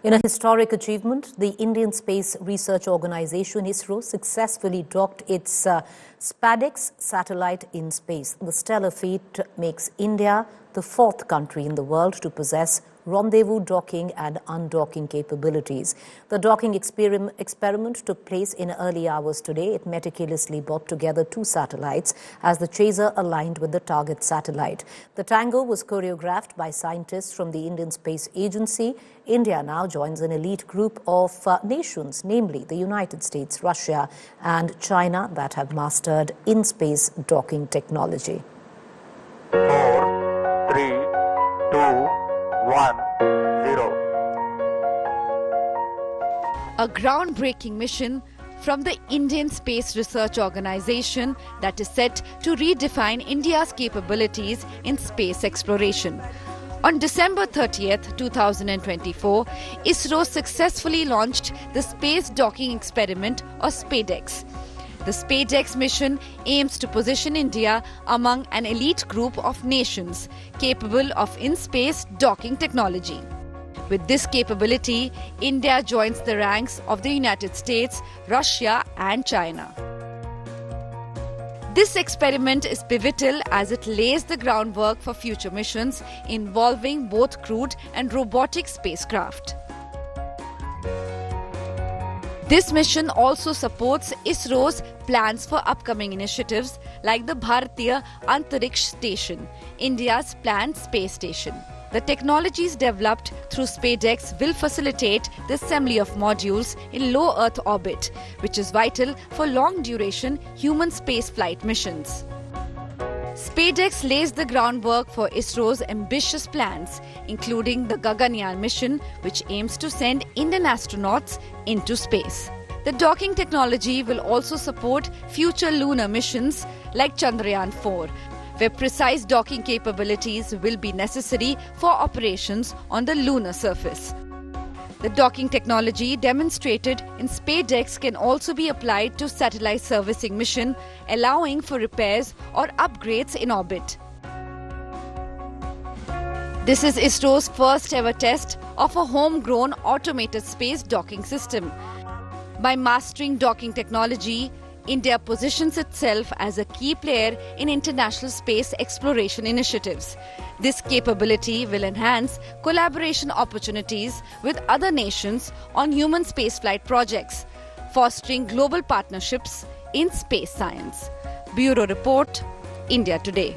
In a historic achievement, the Indian Space Research Organization ISRO successfully docked its SpaDeX satellite in space. The stellar feat makes India the fourth country in the world to possess rendezvous docking and undocking capabilities. The docking experiment took place in early hours today. It meticulously brought together two satellites as the chaser aligned with the target satellite. The tango was choreographed by scientists from the Indian Space Agency. India now joins an elite group of nations, namely the United States, Russia and China, that have mastered in-space docking technology. 4, 3, 2, 1, 0. A groundbreaking mission from the Indian Space Research Organization that is set to redefine India's capabilities in space exploration. On December 30th, 2024, ISRO successfully launched the Space Docking Experiment, or SpaDeX. The SpaDeX mission aims to position India among an elite group of nations capable of in-space docking technology. With this capability, India joins the ranks of the United States, Russia and China. This experiment is pivotal as it lays the groundwork for future missions involving both crewed and robotic spacecraft. This mission also supports ISRO's plans for upcoming initiatives like the Bharatiya Antariksh Station, India's planned space station. The technologies developed through SpaDeX will facilitate the assembly of modules in low Earth orbit, which is vital for long-duration human spaceflight missions. SpaDeX lays the groundwork for ISRO's ambitious plans, including the Gaganyaan mission, which aims to send Indian astronauts into space. The docking technology will also support future lunar missions like Chandrayaan 4, where precise docking capabilities will be necessary for operations on the lunar surface. The docking technology demonstrated in SpaDeX can also be applied to satellite servicing mission, allowing for repairs or upgrades in orbit. This is ISRO's first ever test of a homegrown automated space docking system. By mastering docking technology, India positions itself as a key player in international space exploration initiatives. This capability will enhance collaboration opportunities with other nations on human spaceflight projects, fostering global partnerships in space science. Bureau Report, India Today.